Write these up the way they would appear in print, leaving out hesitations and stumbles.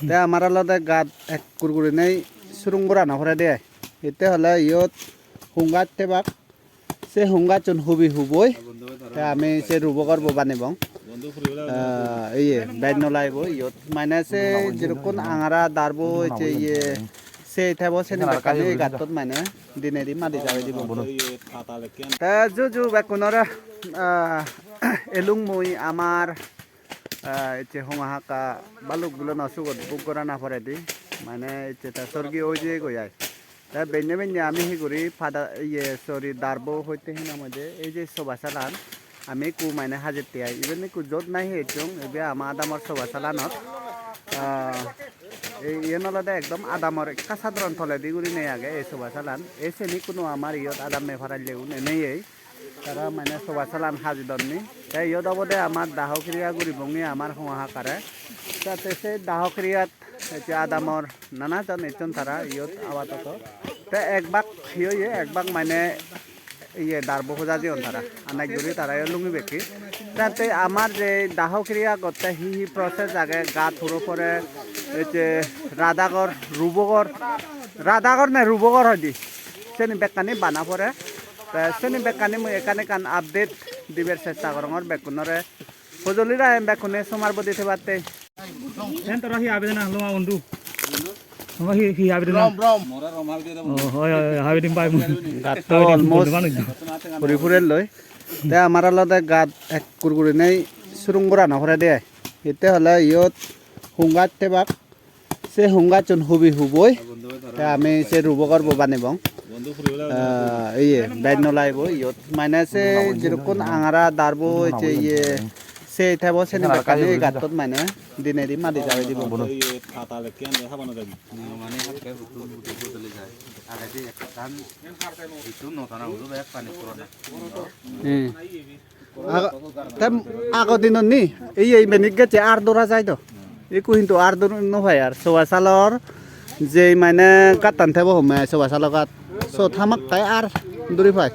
তে আমাৰ আলাদা গাত এক কুৰকুৰি নাই সুৰুং বৰা নভৰে দিয়ে এতিয়া হ'লে ইয়ত হুংগাত তেবাক সে হুংগাত চোন হুবি হুবই তে আমি সে রুবকর বানিব এই বাইন লাইব ইয়ত মানে সে যেরকম আঙারা দারবো যে ইয়ে সে থাকবো সেনি বাকানি গাতত মানে দিনে দি মাদি যাবে দিব তে জু বেকুনর এলুং মই আমার ইচ্ছে হোমাহাকা বালুকগুলো নসুগত বুক করা না পড়ে দি মানে ইচ্ছে তা স্বর্গী ওই যে গয়াই তা বেনে বেনে আমি হি করি ফাদা ইয়ে সরি দারবো হইতে হিনা মধ্যে এই যে সবা চালান আমি কু মানে হাজির তিয়াই ইবেন কু যত নাই হেচুং এবে আমার আদামর সবা চালানত এই ইয়ে নলদে একদম আদামর কাসাদরন থলে দি গুলি নেই আগে এই সবা চালান এই শ্রেণী কোনো আমার ইয়ত আদাম নে ফারাই লেউ নেই তারা মানে সবা চালান হাজি দননি তাই ইয়ত অবদে আমার দাহ ক্রিয়া গুড়ি ভঙ্গি আমার সমাহাকারে তাতে সে দাহ ক্রিয়াত আদামর নানাজন এজন তারা ইয়ত আপাতত তে একবাক হিয়ে একবাক মানে ইয়ে দারবো খোঁজা দিও তারা অনেক দূরে তারা লুঙ্গি বেকি তাতে আমার যে দাহ ক্রিয়া করতে হি প্রসেস আগে গা থুরো পরে যে রাধাগর না রুবগর হয় দি সেনি বেকানি বানা পরে সেনি বেকানি মই এখানে কান আপডেট দিবের চেষ্টা করঙর বেকুনরে ফজলিরা বেকুনে সমার বদি থেবাতে সেন্টার হি আবেদন লমা বন্ধু হি আবেদন হয় আবেদন পাই গাত অলমোস্ট ফুরে লই তে আমার আলাদা গাত এক কুরকুরি নাই সুরুং বরা নভরে দিয়ে এতে হলে ইয়ত হুংগাত তেবাক সে হুংগাত চোন হুবি হুবই তে আমি সে রুবকর বানিব এই বাইন লাইব ইয়ত মানে সে যেরকম আঙারা দারবো যে ইয়ে সে থাকবো সেনি বাকানি গাতত মানে দিনে দি মাদি যাবে দিব আগৰ দিনত নি এই মেনিক গেছে আর দৌড়া যায় তো একো কিন্তু আর দৌড় নহয় আর সবা চালর যে মানে কাটান থাকবো হমে সবা চালর গাত সো থামাক তাই আর দৌড়ি পাই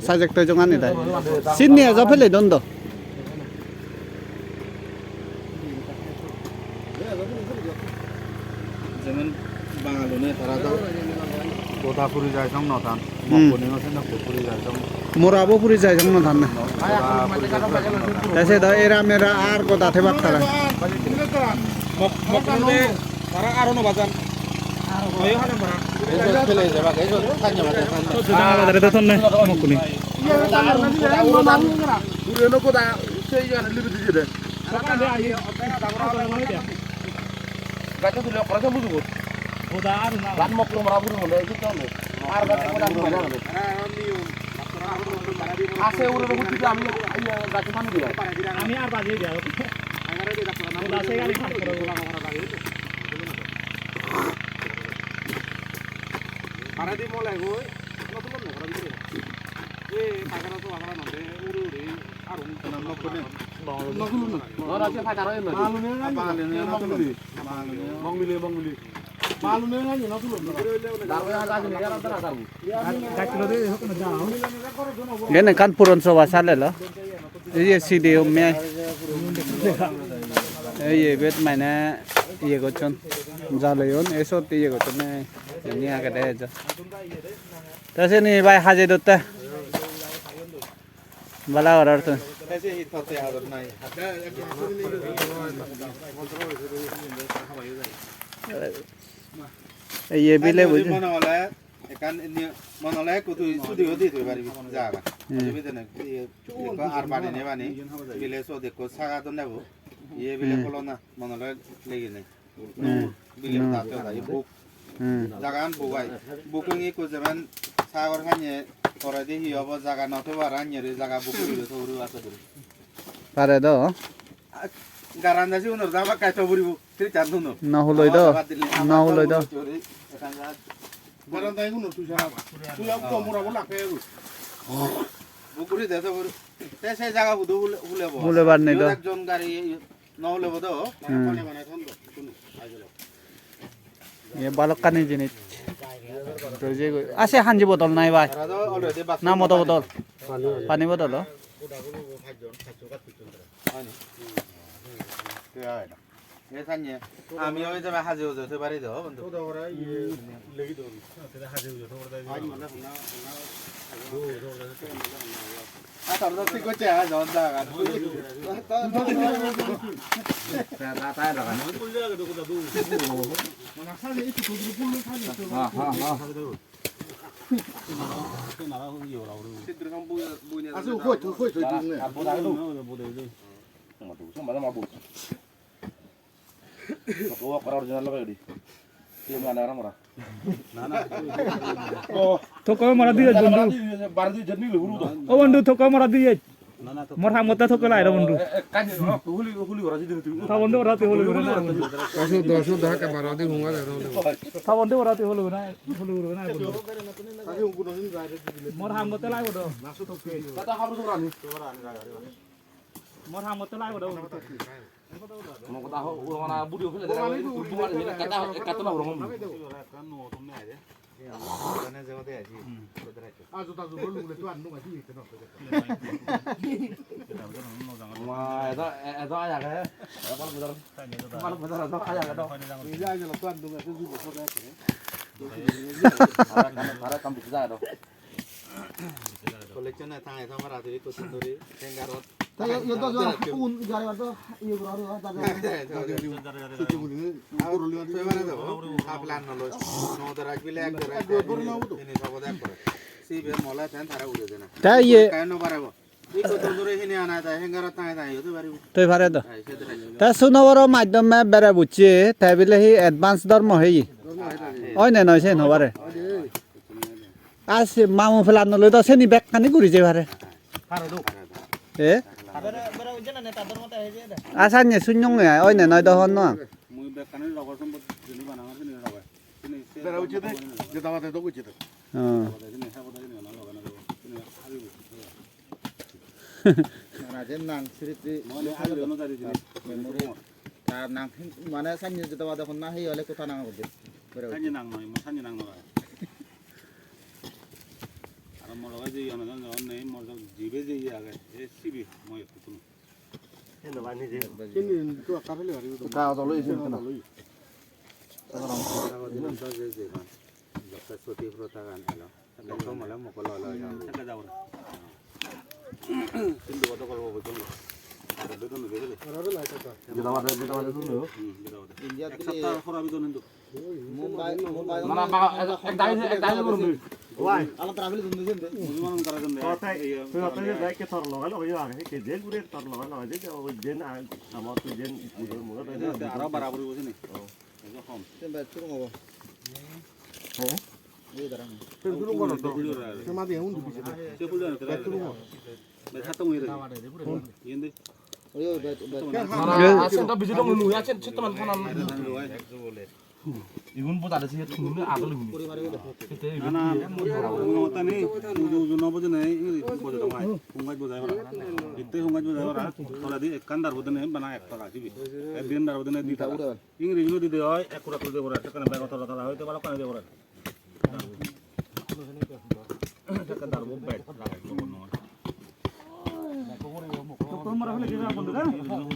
সাজেক তৈজং আনি তাই সিডনি আজ ফেলে দন্দ যেমন বাঙালি তারা তো কোথা পুরি যায় সং নথান মকনি আছে না পুরি যায় সং মোরাবো পুরি যায় সং নথান না তাইছে দ এরা মেরা আর কোথা থেবাক তারা মকনি তারা আরো ন বাজান ওই হানে মারা এই ফেলে যাবা এই খান্য বাজান সুদানা বাজারে তো না মকুনি পুরে ন কোথা সেই জানে লিবি দিছে রে গাছ তুলে খরচ বুঝবো ওদা আর না গান মকলো মারা বুঝবো না এই তো আর গাছ কোথা বুঝবো না আসে ওরে বুঝি আমি গাছ মান দিই আমি আর বাজিয়ে দাও ওদা সে গালি খান করো আরে দি মলে গই নতুন নকরা দিছে এ কাগরা তো আগরা নদে উড়ে উড়ে আর নকনে নকলু না ওরা যে ফাটার হইলো মালুনে না মঙ্গলি মালুনে না নকলু দারবে হাজা নি এরা তারা দারবু গাছলো দে হকন যাও গেনে কানপুরন সবা চালে ল এই সিডি মে এই বেত মানে ইয়ে করছন জালয়ন এসব ইয়ে করছন নি আগে দে যা তাসে নি ভাই হাজে দতে বালা অর্ডার তো ऐसे ही थोते आदर नहीं এই বিলে বুঝ মনে হলে এখান মনে হলে কত সুদি হদি তো পারবি জায়গা বুঝবি তো না আর বাড়ি নে বানি বিলে সো দেখো সাগা তো নেব ইয়ে বিলে হলো না মনে হলে লেগে নাই বিলে তাতে দাই বুক জাগান বুগাই বুকিং ই কো যেমন সাগর খানে করে দেখি হব জায়গা নতে বারানিরে জায়গা বুকুরি তো উড়ু আছে পারে দ garanasi unur sama kaito buribu tri chandu no নহলই the নহলই the garantai unur tu sana tu yang to mura bola ke bukuri desa bur te se jaga budu bule bo bule bar nei দ একজন গাড়ি নহলে বদ পানি বানাই থন্দ শুন আইলো এ বালকানি জিনিস আছে হাঞ্জি বটল নাই ভাই তারা অলরেডি বাস না মতো বটল পানি বটল আমি ওই যাবে হাজে যেতে পারি দাও বন্ধু ঠিক আছে থোকা মারা দিয়ে বন্ধু ও বন্ধু থোকা মারা দিয়ে মোর হামতে থোকা লাই বন্ধু তা বন্ধু ওরাতে হলো না দশ টাকা বারো দিন হুঙ্গা তা বন্ধু ওরাতে হলো না বন্ধু মোর হামতে লাই বড় মোর হামতে লাই বড় collection thang ai thang ra thì có xin thôi Hengarot plan নলো নদর রাখবিলে এক ধরে তিনি সব দেখ করে সিবে মলা তেন তারা উড়ে দেনা তাই ইয়ে কেন পারবো এই কত দূরে হিনে আনা তাই হেঙ্গারত তাই তাই হতে পারিব তুই পারে তো তা সুনবর মাধ্যমে বেড়া বুঝছে তাই বলে হি অ্যাডভান্স ধর্ম হেই ওই না নয় সে নবারে আছে মামু ফেলান লই তো সেনি ব্যাগ কানি ঘুরি যাই পারে এ আসান নে শুনং নে ওই না নয় দহন ন মুই ব্যাগ কানে লগর সম্পদ জনি বানাঙা জনি লগর বেড়া উচিত যে দাওয়াতে তো উচিত রাজেন নাং স্মৃতি তার নাং মানে সানি যেতে বাদ এখন না হেই হলে কথা নাঙা করতে সানি নাং নয় সানি নাং নয় আর মোর লগে যে অনজন জন নেই মোর জিবে যে আগে এ সিবি মই কোনো এনে বানি যে তো কাফেলে হারি তা দলো ইছে না সতি প্রতা গান হলো তো মলা মকল হলো টাকা যাও কিন্তু কত করব বুঝুন আর বেতন দেবে ইন্ডিয়া এক সপ্তাহ পর আমি তো নিন্দু মুম্বাই না না এক দাই করুন ওয়াই আলা ট্রাভেল দিন দেন বুঝমান করার জন্য কথাই যাই কে তোর লগাই লগাই আগে কে জেল পুরে তোর লগাই লগাই যে ওই জেন আমার তো জেন মুগা তো আরো বাড়াবাড়ি বুঝিনি কম তেন বাই শুরু হবো হ্যাঁ এই দাঁড়ান শুরু করো তো সে মাদি হুন দিছে সে ফুল জানো তো শুরু হবো বে হাত মুই রে ইন্দে ওই ওই আছেন তো ভিজিট নুনু আছেন চিত্তমান ফোন ইগুন পতা আছে তুমি আগল হুনি না না মতা নেই জুন বজে নাই বজে তো ভাই হুঙ্গাই বজাই বড় ইতে হুঙ্গাই বজাই বড় তোরা দি একান্দার বদে নাই বানা এক টাকা দিবি একদিন দার বদে নাই দি টাকা ইংরেজি নো দিতে হয় এক কুড়া করে বড় টাকা না ব্যাগ তোরা তোরা হইতে ভালো কানে দে বড় টাকা দার বো ব্যাগ লাগাই তো মরা হলে কি বন্ধু রে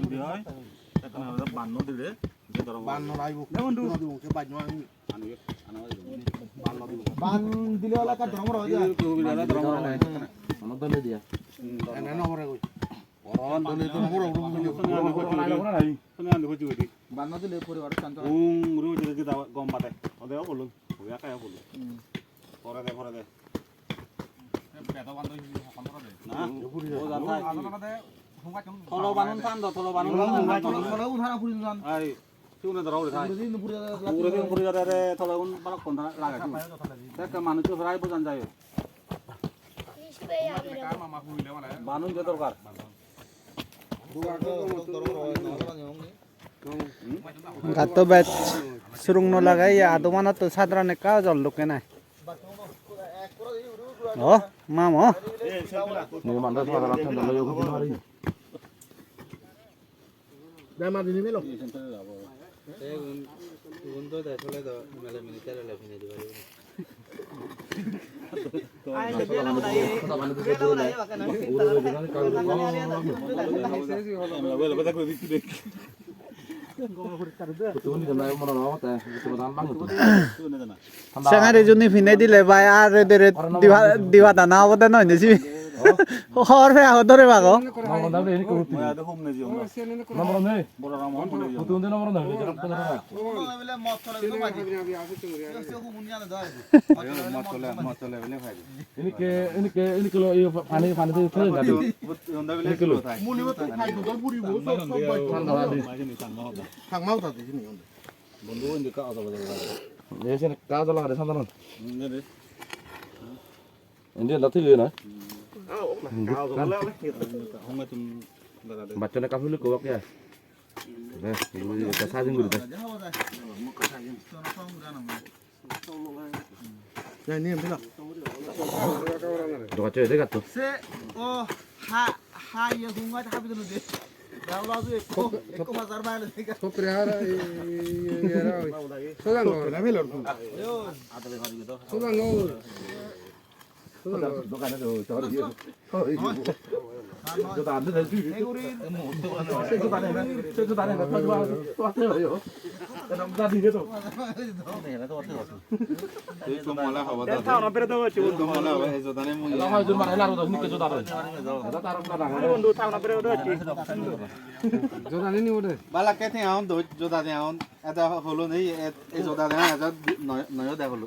দি হয় টাকা না বান্ন দিলে যে ধর বান্ন আইবো বন্ধু দিব কে বাজনো আমি আনবে আনা বান দিলে ওলা কা ধর্ম রয় যায় অনদলে দিয়া এনে নবরে কই অন দলে তো পুরো বান দিলে পরিবার শান্ত গম পাতে ওদেও বলুন ওয়া কায়া বলুন পরে দে না ও জানতা থলো বানুন থান দো থলো বানুন মনে উঠানা পুরি জান আই শুনে ধরাও রে দিন পুরি পুরো দিন পুরি রে থলো কোন বালক কোন লাগাই দেখ মানুষ তো ফরাই বোঝান যায় বানুন যে দরকার গাতো ব্যাচ সুরুং ন লাগাই আদমানা তো সাধারণ কা জল লোকে না ও মাম ও নি মানদা তো আলাদা তো দলে যোগ দিন মারি দাই মা দিনি মেলো উন তো দেখলে তো মেলে মিনিটারে লেফিনে দিবারি Sangare juni finai dile bai ar dere diwa dana obode no nisi. Hor fe ahodore bago. মই আদে হোম নেজি আমরা বড় রাম হন নেজি মতলে বলে ভাই বন্ধু ইন্দি কা আদা বাজা নেরে হোম তুম দাদা দে Bacanya kafe lu kewak ya. Ibu kasajin gitu deh. Doa cuy deh tuh. Se o ha ye hunga ta habidu de. Raula du ekko bazar bayle deka. Dokannya tuh, coba dia. Kita ada dari sini. Kita ada yo. Kadang tadi gitu. তো মলা হবা দাদা তাও না পেরে দাও তো মলা হবে এই জদানে মুই Kalau mau cuma elar udah nih kejutan. Kita taruh belakang. বন্ধু তাও না পেরে দাও বালা কেতে আউন দো জদা দে আউন এটা হলো নেই এই জদা দে এটা নয় দে হলো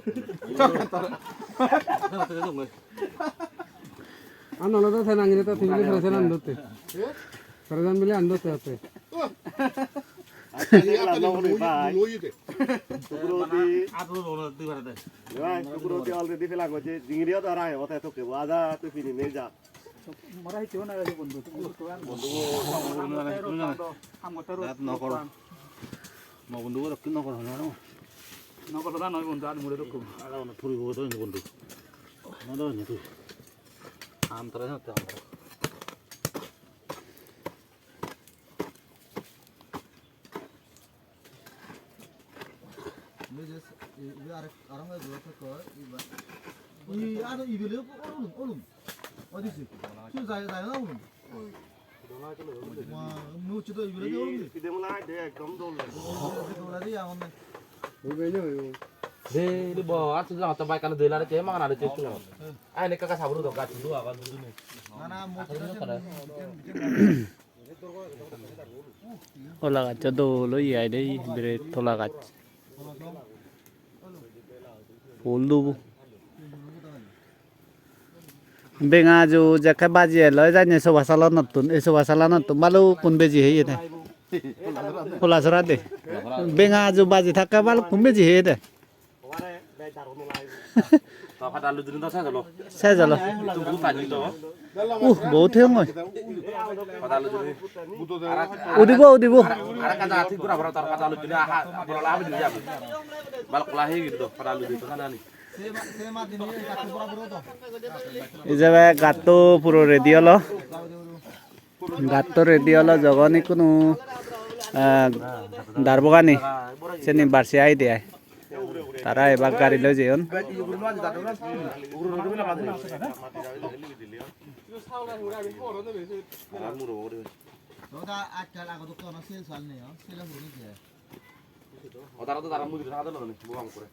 ಅನ್ನೋದು ಚೆನ್ನಾಗಿರುತ್ತೆ ತಿಂಗಳು ಫ್ರೆಶನ್ ಅಂದುತ್ತೆ ಫ್ರೆಶನ್ ಮೇಲೆ ಅಂದುತ್ತೆ ಅತ್ತೆ অলরেডি ফেলা গেছে জিংরিও তো রায় ওতে তো কে বাজা তো ফিনি নে যা নকর ম বন্ধু কি নকর হলো না নকর না নয় বন্ধু আর মুড়ে রকম আর না ফুরি গো তো বন্ধু না দাও নি তুই আম তরে না তো Deh, di bawah aja jangan sampai kalau delar aja emang ada cucu. Ah ini kakak sabur dong kasih dua kan dulu nih. Ola gacha dolo iya dei bere tola gach. Poldu. Benga jo jakka baji lo jane so basala natun balu kun beji he yete. Pola sarade. Benga jo baji thakka balu kun beji he yete. Tahu kata lu dulu saya dulu. Saya jalo. Tunggu tadi tuh. बहुत है मोय. Kata lu dulu. उदिबो. Ada kata hati kurang berapa kata lu dulu. Ah, kalau lah habis dia. Balak lahi gitu. Kata lu dulu sana nih. এই জায়গায় গাত পুরো ready হলো গাত ready হলো জগনি কোনো দারবগানি সেনি বাড়ছে আই দেয় তারা এবার গাড়ি লই যেন Otak itu darah muda sana tuh nih. Buang kure.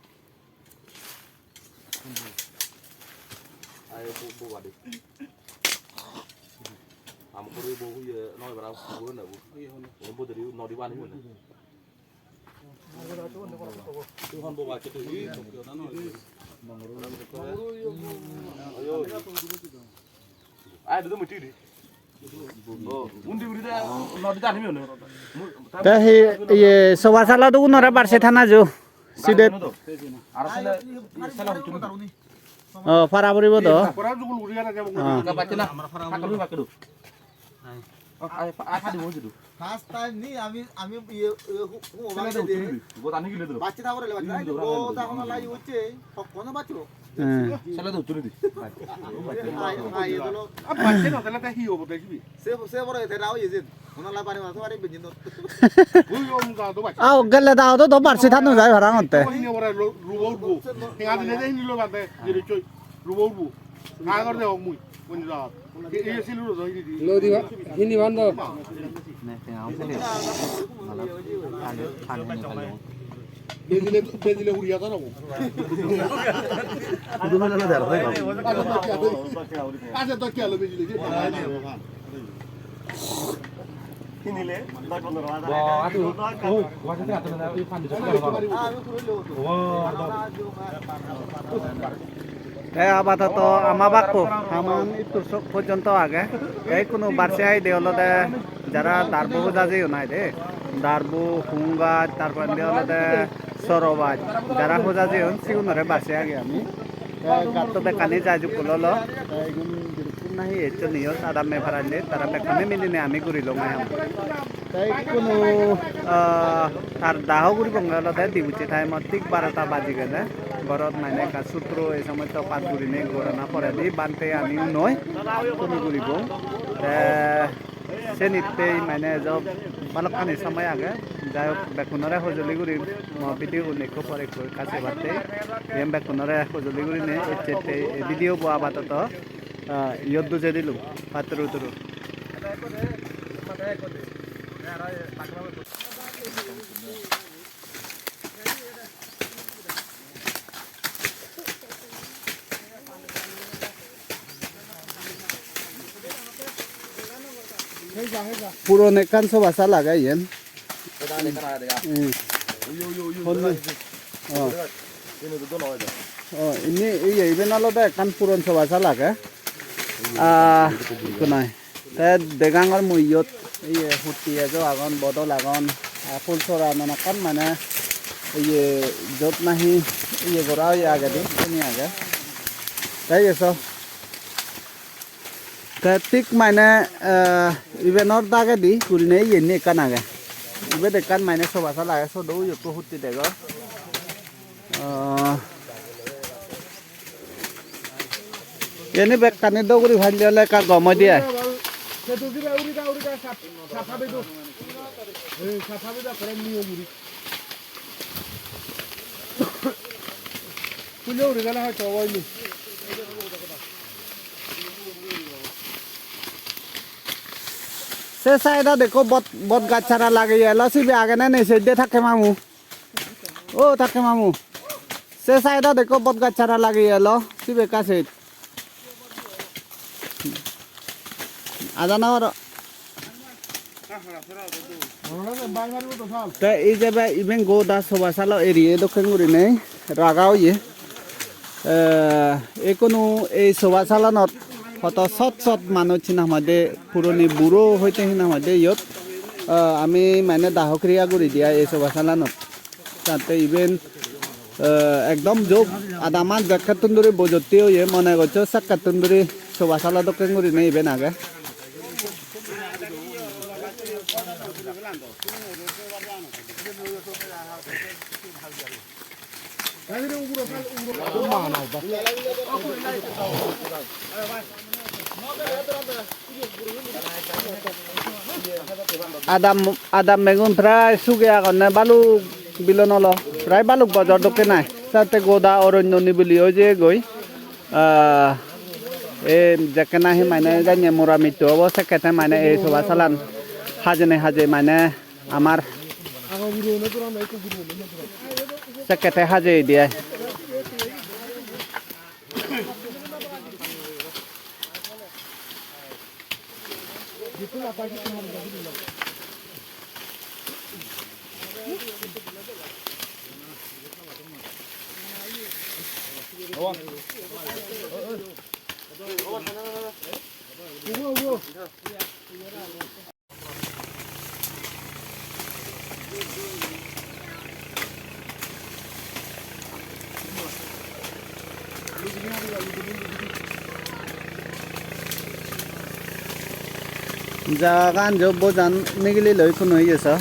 Ayo bu waduh. Kamu kuri bohu ya, noy berapa bulan dah bu? Kamu dari nodi wani mana? Tuhan bawa kita ini. Ayo. Ayo dulu mesti di. Undi undi dah nodi dah nih mana? তা হে ইয়ে সবা সালা তো উনারা বাড়ছে থানা যো সিদে Arasnya salah cuma. ও ফারা পড়িব তো Enggak baca lah. Kakak lu pakai dulu. Ayo di bawah situ. First time নি আমি মোবাইল Sana দে tuh. Gua tanya gitu dulu. বাচ্চা থাকরে বাচ্চা ও তখন লাই হচ্ছে কোন বাচ্চা Sana tuh curi di. I এগুলো বাচ্চা না তাহলে তা হিও বলতে দিবি সে বড় এতে রাও ইজেন ওনা লা পানি মাথা পানি বেজিন ওই ওম গা তো বাচ্চা আও গেলে দাও তো বাড়ছে থানো যায় ভাড়া হতে হিনে ওরা রুবো রুবো হেঙ্গা দিনে হিনি লো বাদে জিরে চই রুবো রুবো আগর দেও মুই কোন রাত এই ছিল রই দি লো দিবা হিন্দি বন্ধ বেজিলে উড়িয়া দাও আচ্ছা তো কি হলো বেজিলে কি কিনিলে 10-15 হাজার আপাতত আমাবাকো হামান ইতুর পর্যন্ত আগে এই কোনো বার্ষে আই দেওলতে যারা দারবো হুজাজিও নাই দে দারবো হুঙ্গাজ তারপর দেওলতে সরবাজ যারা হুজাজিও সিগুনরে বার্ষে আগে আমি গাতো বেকানি যাই জুকুললো এগুন বিরকুল নাহি এচো নিও তারা মে ফারাইলে তারা বেকানে মিলিনে আমি গুরিলো মাই আম তাই কোনো তার দাহ গুরি বঙ্গালতে দিবুচি টাইম ঠিক 12টা বাজি গেলে ঘরত মানে সূত্র এই সময় তো পাত গুরি নেই গোড়ানা পরে দি বানতে আমিও নয় তুমি গুরিব সে নিতেই মানে জব বালকানি সময় আগে যাই হোক বেকুনরে সজুলি গুরি ভিডিও নেকো পরে কাছে বাতে এম বেকুনরে সজুলি গুরি নে ভিডিও বোয়া বাতত ইয়দ্দু যে দিলু পাতরু তুরু পুরনে কান সবাসা লাগাই N ini iya iben alode kan puron sawasa laga kunai te degangor muyot iye hutti ejo agon bodol agon full sora nana kan mana iye jot nahi iye gora ya agadi ini aga tai eso te tik mana ibenor dagadi kurine iye ni kan aga ibe de kan mana sawasa laga so do yo ko hutti dego ini bek kani do guri bhali ole ka gomo dia সেতু দিবা উড়িটা উড়িটা সাফাবে তো এই সাফাবে দা করে নিও গুরি কুলে উড়ে গেল হয়তো ওইনি se saida dekho bot gachara lage yelo sibe age na nei sedde থাকে মামু ও থাকে মামু se saida dekho bot gachara lage yelo sibe কাছে আজানা আর তে এই যে ইভেন গো দা সবাসালো এরিয়া দক্ষিণ গুরি নেই রাগাও ইয়ে কোনো এই সবাসালানত হত সৎ সৎ মানুহ চিনা মাদে পুরনি বুড়ো হইতে হিনা মাদে ইয়ত আমি মানে দাহক্রিয়া গুরি দিয়া এই সবাসালানত তাতে ইভেন একদম যোগ আদামান জাকাতুন্দুরি বজতিও ইয়ে মনে করছো সাকাতুন্দুরি সবাসালা দক্ষিণ গুরি নেই ইভেন আগে Adam megun prai suge agonne baluk bilonolo prai baluk bajor dokke nai sate goda oronno nibili oje goi e jakena hi mane janye moramito obo sekete mane e soba salan haje mane amar sekete haje dia Jangan jauh bosan negeri loi pun aja sah.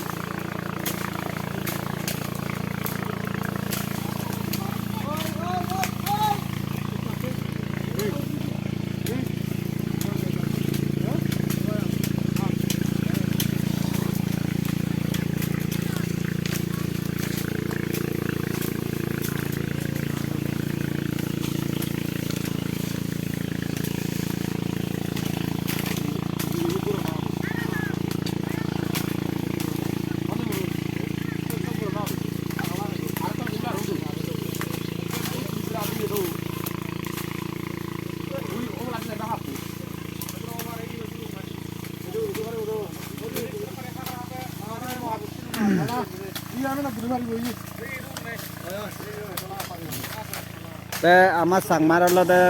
তে আমাৰ চাংমাৰ অলতে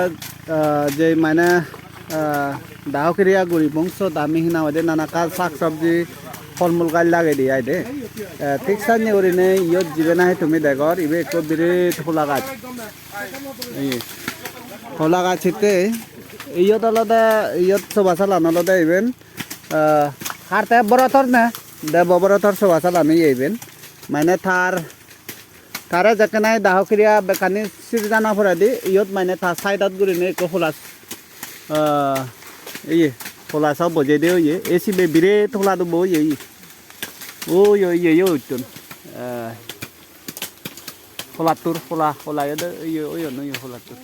যে মানে দাহকিরিয়া গুড়ি বংশ দামি হিনা হয় নানাকা শাক সবজি ফল মূল গাছ লাগে দিয়ে আই দে ঠিক সানি ওরিনে ইয়ত জিবে না তুমি দেখর ইবে একটু বিরাট খোলা গাছ খোলা গাছ হিতে ইয়ত আলাদা ইয়ত সবা চালান আলাদা ইবেন হারতে বরথর না দে বরথর সবা চালানো ইবেন মানে তারে যেখানে দাহকিরিয়া বেকানি সিরজানা ফরা দি ইয়ত মানে তার সাইডত গুড়িনে একটু খোলা iya pola sao bo je deu ye esi be bire thola do bo ye o yo tun pola tur pola ya de yo no yo pola tur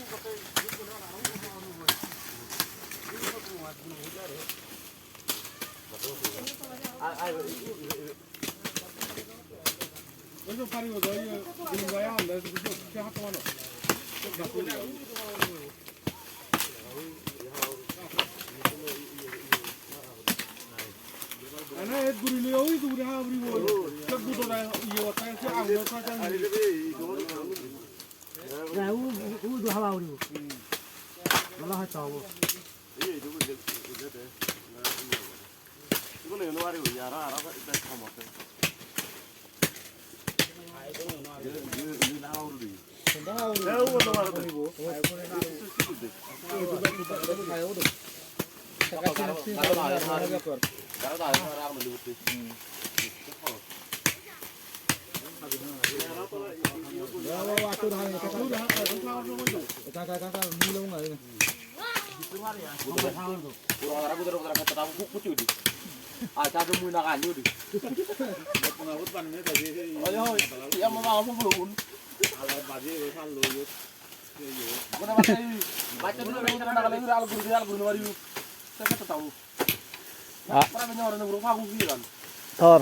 thor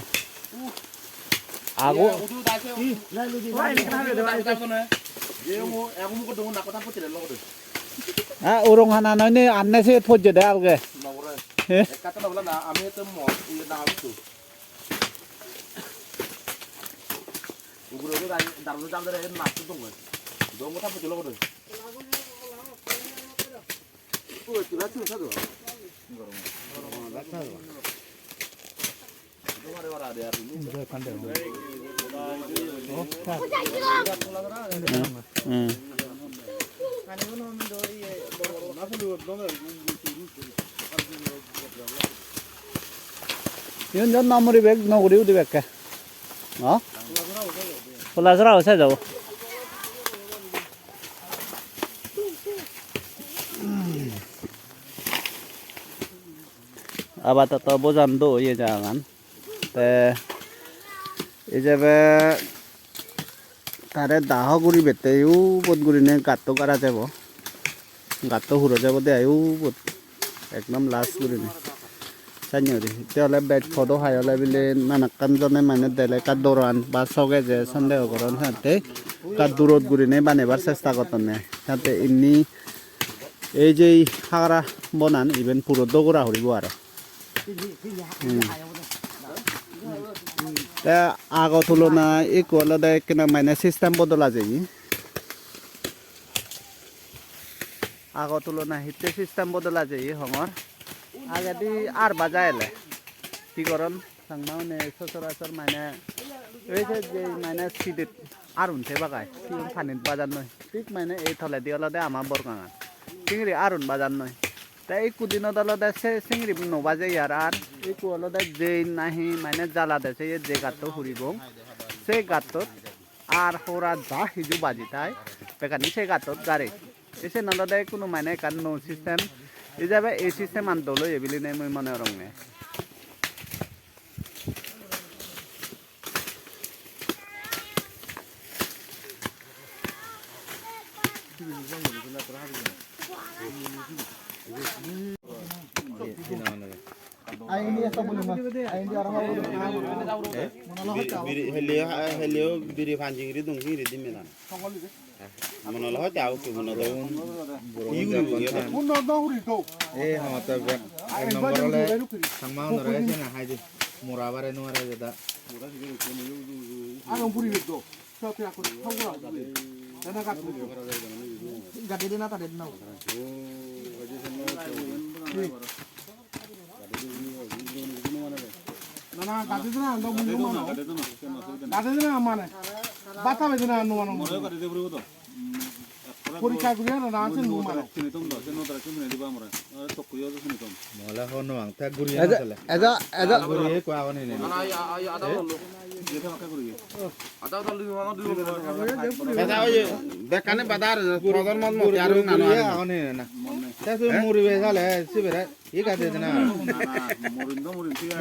ago urung hana nói ni anne se phoj de alge yun yon namuri beg no guri udi beg ke no pola sara ose jabo abat to bojan do ye jangan te ejabe tare daho guri bete yu bot guri ne gatto kara jabo gatto huro jabo de ayu bot ekdom last guri ne sanyori teole bet photo hayole bile nanakkan jone mane dele kadoran ba soge je sondeho koron hate kadurot guri ne banebar chesta kortonne hate inni এই যে হাগরা বনান even পুরো দগরা হরিব আর আগ তুলনা একটু আলাদা কিনা মানে সিস্টেম বদলা যায় আগ তুলনা হিতে সিস্টেম বদলা যায় হঙর আগে দি আর বাজাইলে কি করন সাংমা মানে সচরাচর মানে এই যে মানে সিডিত আর উনতে বাগায় কি ফানিত বাজার নয় ঠিক মানে এই থলে দি আলাদা আমার বরগাঙা চিংড়ি আরুন বাজার নয় তাই এই কুদিনত আলাদা সে চিংড়ি নবাজে ইয়ার আর এই আলাদা যে নাহি মানে জ্বালা দেছে যে গাঁত ফুরিব সেই গাঁতত আর হোরা যা সিজু বাজি তাই বেকানি সেই গাঁতত গাড়ি এসে নলাদা কোনো মানে কান নো সিস্টেম এই যাবে এই সিস্টেম আনদলো এবিলি নেই মই মনে রঙে helio biri panjing ri dung ri dimenan monolo ha taw ke monolo eh hamata ek number ole sangma nore se na haji murabare nuare jada 아는 불이겠죠. 저한테 아까 한국어 내가 갖고 가데나 따데나. 나나 가데나 너 문제 많아. 가데나 안 많아. 바타베나 안 많아. পরীক্ষা করিয়া না আছে নো মানো মলা হন আংতা গুরিয়া না চলে এজা এজা গুরিয়ে কোয়া হনি নে দাদা ওই দেখানে বাদার প্রধানমন্ত্রী মত আর না হনি না তাসু মুরি বেসালে সিবেরা ই কাতে না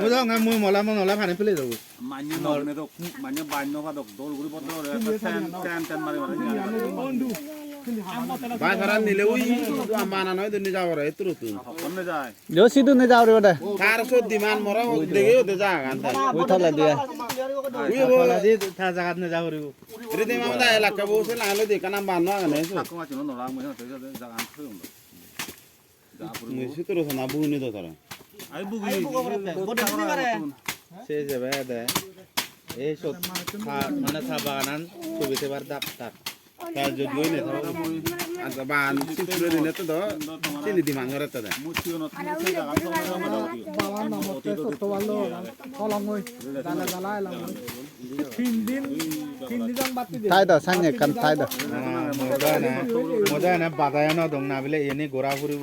মুদং মু মলা মলা ফানে ফেলে দেব মান্য নরনে তো মান্য বান্য ভাদক দলগুলি বদ্ধ করে টান মারে বাজারান নিলে ওই আমানা নয় দিন যাওয়ার এতরু তুই কোনে যায় জো সিধু নে যাও রে ওটা 400 দিমান মরা দেখে ওতে যা গান্তা ওই থলা দিয়া ওই বলা দি থা জাগাত নে যাও রে রিদে মামদা এলাকা বসে লালো de কানা বান্ন আনে সাকো মাছ ন নরা মই তো যা আন থই উন্দ মুই সিতরো না বুনি তো তারা আই বুগি বড় করে সে যাবে দে এই সব মানে থা বাগানান ছবিতে বার দাপ তাক তা যদি লই নে থা আচ্ছা বান সিতরো দিনে তো চিনি দি মাংরে তো দে মুছিও ন তুমি যা গান তো আমরা বাবার নামতে ছোট ভালো কলম হই জানা জানা এলাম 3 দিন বাতি দে তাই দা সাইনে কান তাই দা মোদা না বাদায় না দং না বলে এনে গোরা ফুরি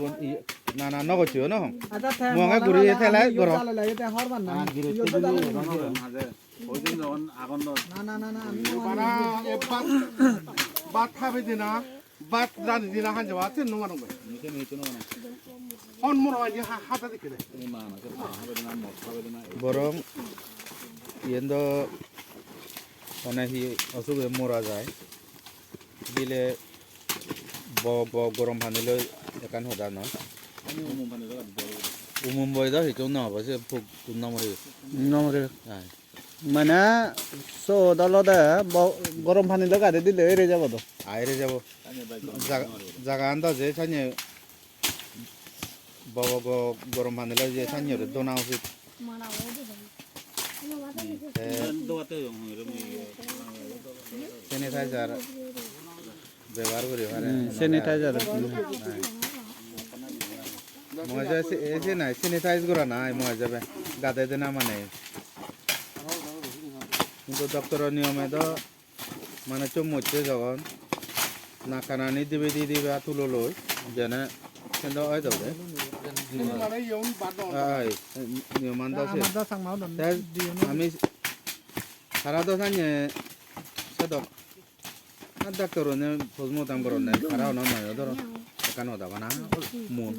না না নগছিও ন আচ্ছা মঙ্গা ঘুরি এতেলাই গর এটা হরবার না মাঝে ওই দিন যখন আগুন না বানা এবাত বাত খাবে দিনা বাত জানি দিনা হান যাওয়া আছে নো মানো অন মরা যে হাতা দেখে বরং ইয়েন্দ অনেক অসুখ মরা যায় দিলে গরম পানিলে একান হদা নয় উমুম বই দাও হিকেও না হবে সে ফুক কুন্না মরে নমরে মানে সো দলদা গরম পানি লাগাতে দিলে এরে যাব তো আইরে যাব জায়গা আন্দাজে সাইনে গরম পানিলে যে সাইনে দোনা উচিত স্যানিটাইজার ব্যবহার করি স্যানিটাইজার মজা এসে নাই স্যানিটাইজ করা নাই মজা গাতে দেনা মানে কিন্তু ডক্টরের নিয়মে তো মানে চুমুচ্ছে যখন না খানানি দিবে দি দিবে তুলো লই যেনে কিন্তু হয় তো মানে ইউন বাদ নিয়মান তো আছে আমাদের সাংমাও দন আমি সারা তো জানি সেদক আর ডাক্তারনে ফজমতাম করনে সারা নয় ধরো একানো দাবানা মুন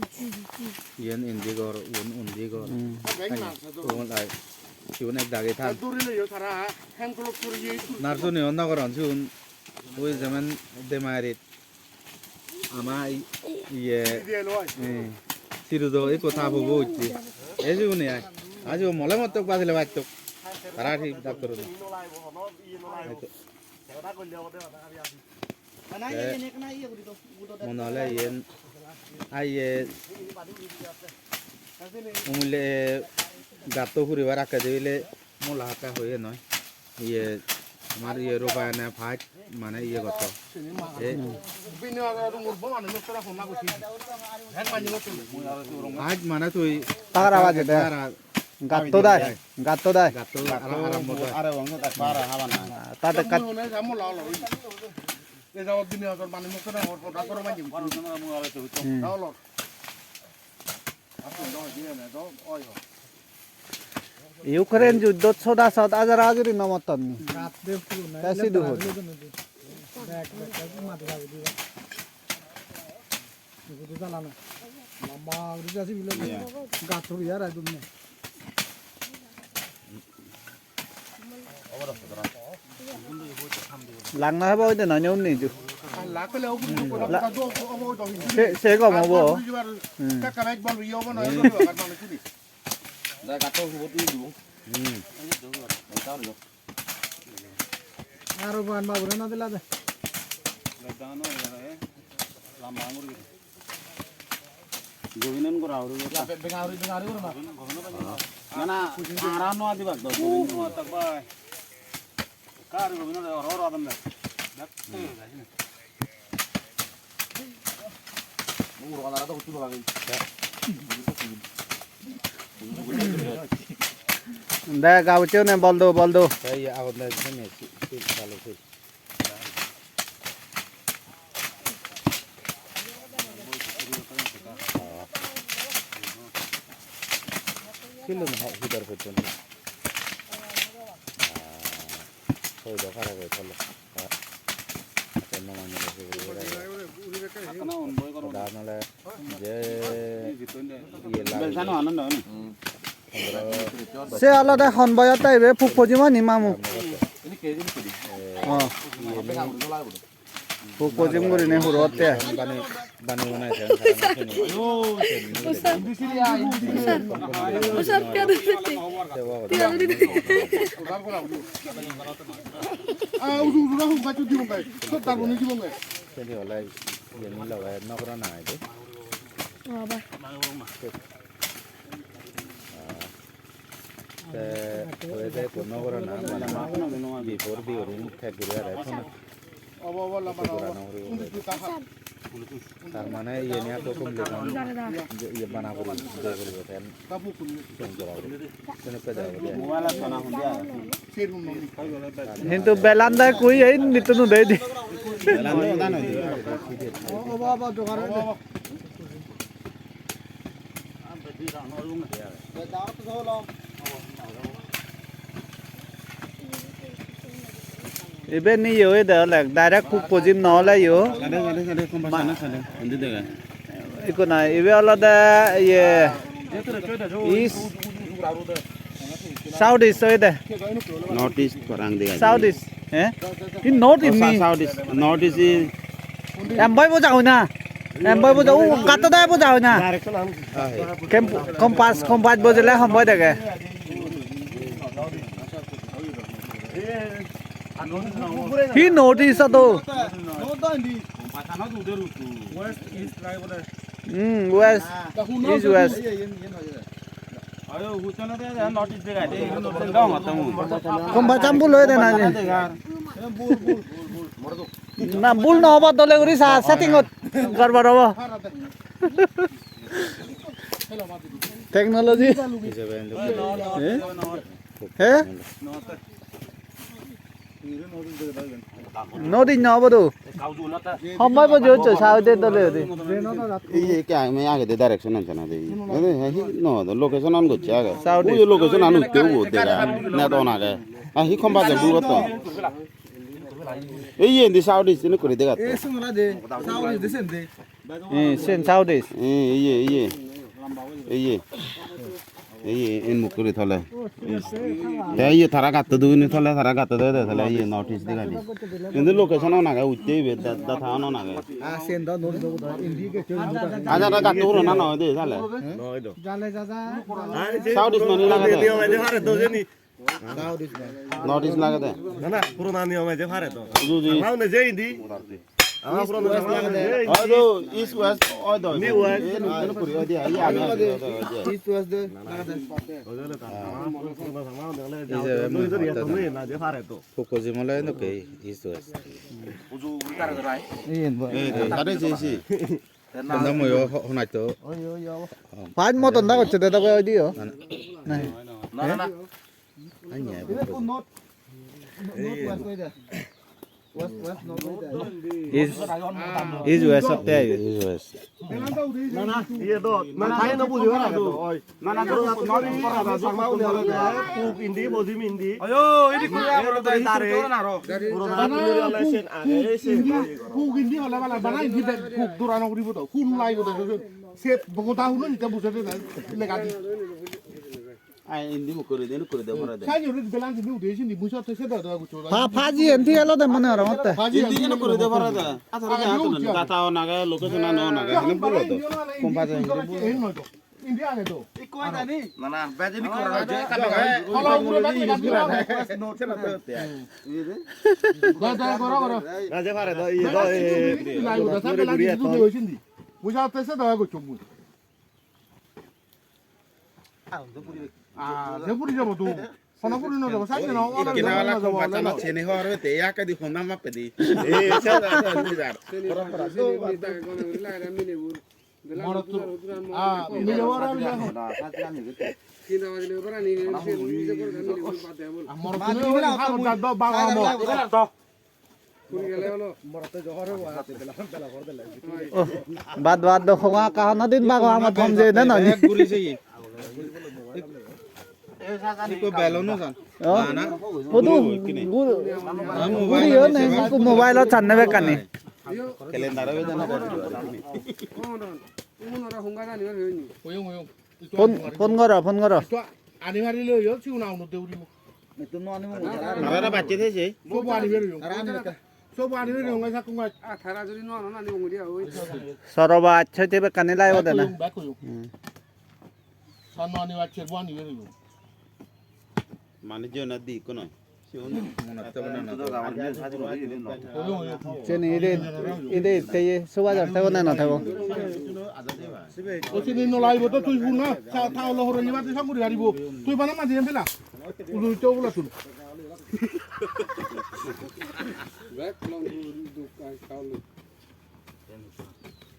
ইয়েন ইন্দিগর উন্দিগর লাই সিউন এক দাগে থাক দূরিলে ইউ সারা হ্যান্ড গ্লোভ করিয়ে নার্সনি অন্নকরণ সিউন ওই যেমন দেমারিত আমা ইয়ে দিয়ে লয় সিরুদো এই কথা বলবো হচ্ছে এই সিউনে আজ মলে মত পাছিলে বাইত সারা ঠিক ডাক্তার মনে হলে ইয়েন আইয়ে উমুলে গাতো ফুরিবার আঁকা দিলে মোলা হাঁকা হয়ে নয় ইয়ে আমার ইয়ে রোপায়নে ফাইট মানে ইয়ে কত ফাইট মানে তুই পাকার আওয়াজে দে গাত্তো দায় গাতো আরম্ভ আরে বন্ধ তা পারা হাবা না তাতে কাট ইউক্রেন যুদ্ধত সদা সদ আজার আজরি নমতন নি রাত দেব না কাশি দুহ দেখ মাটি যাবে দিবা গুদু চালানা মামা গুদু যাসি বিলে গাছ ইয়ার আদুম না লাগনা হবে ওই না নেউন নি জু লাকলে সে কম হবো আর বান বাবুরে না দিলা দে গোবিনন করা বেঙ্গাউরি বেঙ্গাউরি করো না Mana arano adi bak do. Tak bay. Kar go bina hor adam ne. Dak. দে গাও চেও নে বল দো এই আগত না জানি ভালো করে কিলো না হিদার পর্যন্ত ওই দফারা করে চলো মানে Kana on boy karo. দাঁড়ালে যে Belsano ananda ni. সে আলাদা হনবয়ত আইবে ফুক ফজিমা নি মামু ফুক ফজিম করে নে হুরতে বানি বানি বানাইছে Usap ka doon sa সেটি হলে এমনি লাগায় নকরা না আইবে ওইতে কোনো করে না মানে বিফোর বিওরিং ফ্যাক্টরি আর এখন তার মানে ইয়ে নিয়ে তো কম লেখান ইয়ে বানা করি যে করি তেন কোন করা তেনেকে যাব কিন্তু বেলান্দা কই এই নিতনু দেই দি ibe ni yo de la direct cook pojim no la yo Ada kompasana sana. Andi dega. iko na ibe ala da ye is south is so de Notice parang dega. south is eh in north in ni North is em boy bo jao na em boy bo jao kat da bo jao na direction আম kem kompas bo jela hom boy de ge hi notice to kompasana tu udah rutu. West East লাই বলে west is west Ayo hutan ada notice dega. Ini notice gaung atamu. kompas chambu loy de na ni na bul no ba dole uri sa setting ot garbar hobo technology হিসেবে he nodi no ba do hombai bo jo cho sao de dole de Iya kayak me agak direction an sana deh. No, location an gocce agak. South Uyo location an utte ugo dega. Na to na ga. Ah hi kompa de buro to. Iya di south is ini kuri dega to. এ সুমলা দে south is দিছেন দে sen south is Iya. Iya in mukuri thole. Ya iya thara gatta du ni thole thara gatta de thole iya notice dega di. Ini location an aga utte be da tha an aga. আ সেন দা নোট দো ইন্ডি কে কে Aja da gatta uro na no de thale. জালে জাজা South is mani laga de. নিয়ম আছে ভারে তো জানি Notice laga de. না না পুরোনো নিয়ম আছে ভারে তো Ju ji. নাও না যেই দি আমার পুরোনো নিয়ম লাগে দে Aduh, east west, aduh. New west. Ini kuri aja, iya ada. East west দে লাগা দে আমার পুরোনো সামাও দেখলে যাও তো ইয়া তো না যে ভারে তো ফোকজি মলে no ke east west Tadi sih sih. 근데 뭐 호나 또 pan mo ton da ko chede da ko di yo nai 아니야 ইবে কোন নোট নোট ওয়েস্ট কই দে ওয়েস্ট ওয়েস্ট নোট কই দে is west up there east west ইয়ে তো মানে খাই না বুঝিও না তো ওই না না তো নরি পড়া দা সামাও দেখলে কুক ইন্ডি বজিম ইন্ডি আয়ো এডি কি আমরা তো তারে পুরোনো নিয়ম আছে সেন আগে সে কুক ইন্দি হলে বালা বানাই দিতে কুক দূরানো করিব তো কোন লাই গো সে বগতা হুনো নিতে বুঝতে না লেগা দি Ah, ini mau kuri, ini kuri deh, mana deh. সাই জরি বেলান দি উঠেছি নি বুঝা তো সে দাদা গুছো pha ji enti alo de mane ora matte Ini ini kuri deh, mana deh. Asal aja tuh, nggak tahu naga, location ano naga, ini bulu tuh. Company এই নয় তো India নে তো কই জানি না না বেজে নি করো যে হলো গুলো বাকি বাকি নোট ছেলা তো দাদা করো করো না যে ভারে তো ইয়ে তো লাই গো সব বেলান দি উঠেছি নি বুঝা তো সে দাদা গুছো মু যে পুরি যাব তো কোন পুরি ন যাব সাইজ ন অর্ডার কেনাওয়ালা যাব খুব বাচ্চা না চেনে হওয়ার হইতে ইয়াকে দি ফোন নাম পেদি মিলে ওরা মিলে আমার তুমি হাত দাও বাবা আমো বাদ বাদ খোঙা কাহনা দিন বাগো আমার থম যে না নয় গুরি সেই কো বেলনো জান ও ওদু গুড়ি ও নাই কো মোবাইলত চান্নবে কানি ক্যালেন্ডার হবে জানা ফোন কর আনি মারি লই ইও চিউ নাও ন দেউরি মারারা বাচ্চা থেছে সব আনি বের ইও সব আনি বের ইও গাইসা কুমাই সরবা আচ্ছা তেবে কানি লাইব দেনা ব্যাক ইও সান আনি বাচ্চা বানি বের ইও মানে যে না দি কোন চেনি ইদে তেয়ে সুবা যাতে কোনা না থাকো ও চিনি ন লাইব তো তুই বুনা থাও লহর নিবাতে সামুরি হারিব তুই বানা মা দিন ফেলা উলু তো বলা শুন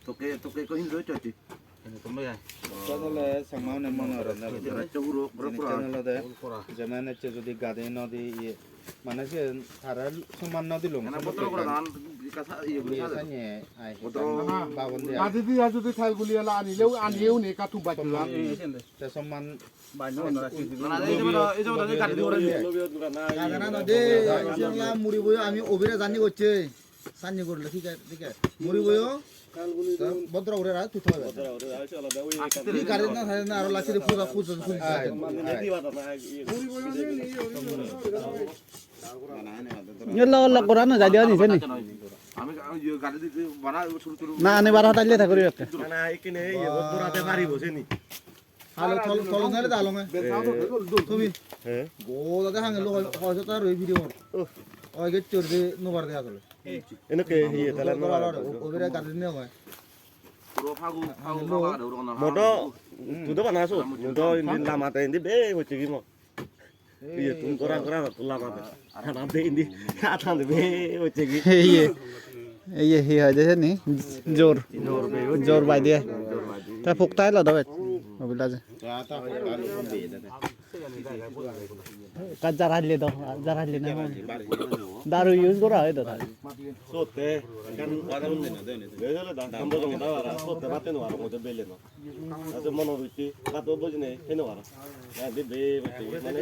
তোকে কহিন রই চটি তাহলে সামান্য মনোরণ না চ্যানেল দে জমানে চে যদি গাদে নদী মানে যে তারা সমান নদী লং আদি দি যদি থাল গুলি এলা আনিলেও নে কাটু বাজলা তে সমান মুড়ি বই আমি অভিরে জানি করছে সানি করলে ঠিক আছে মুড়ি বইও ভদ্র উড়ে রাখ তুই থাকবে এই গাড়ি না থাকে না আর লাচি রে পুরো ফুল ফুল ইল্লা ইল্লা কোরানো যাই দিও নিছে নি আমি গাড়ি দিতে বানা শুরু করব না আনি বার হাতাইলে থাকরি একটা না এখানে দৌড়াতে পারি বসেনি হালো চল নালে দালো মে তুমি হ্যাঁ গোদা হাঙ্গে লো হয়তো তার ওই ভিডিও ওই গে চর্দে নোবার দেয়া চলে এনেকে হিয়ে তালা অভিরে গাড়ি নিয়ে হয় পুরো ফাগু দৌড়ানো মটো তুই বানাছো মটো ইন্দিন লামাতে ইন্দি বে হচ্ছে কি মো ইয়ে তুমি করা লামাতে না বে ইন্দি আঠান বে হচ্ছে কি এই হি হয় যে নি জোর বাই দিয়ে তা ফুকতাই ল দবে ওবিলা যে কাজ জারাইলে দাও জারাইলে না দারু ইউজ করা হয় তো সোতে গান ওয়াদান বেজলে দান সম্বন্ধ দাওরা সোতে বাতে নো আর মতে বেলে নো আজ মনো রুচি বাতো বুঝনে হেনো আর দে বে মানে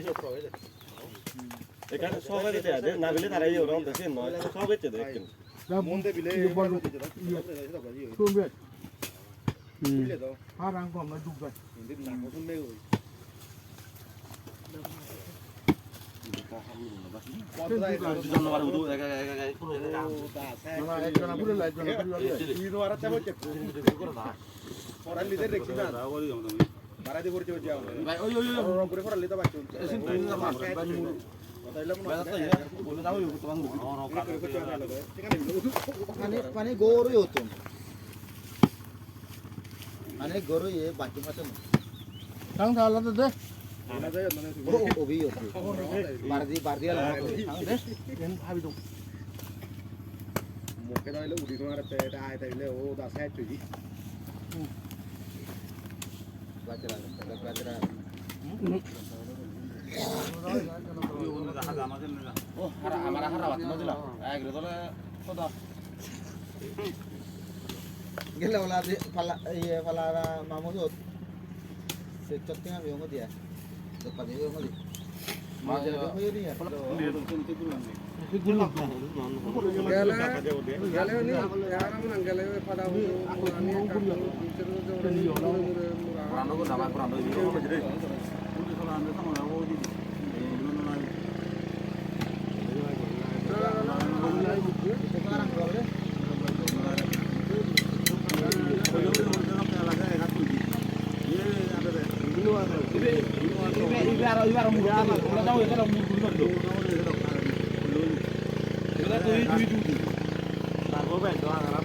এখানে সবাই দিতে আছে না বিলে তারাই ওরকম দেশে নয় সবাই দিতে দেখেন মন্দে বিলে শুনবে আর আঙ্গ আমরা ডুববে পানি গরুই হতো মানে গরু এ বাকি পাতে কাং থালা তো দে অভি হতো বারদি আলা দে এন ভাবি তো মুখে দাইলে উড়ি তোমার পেটা আই তাইলে ও দাসাই তুই বাজরা ও হারা বাত নদিলা আগরে দলে খোদা গেলে ওলা ফালা ইয়ে ফালা মামুদ সে চত্তিনা বিও দিয়া তো পাদি বিও মদি মাঝে হয়ে নি Taruh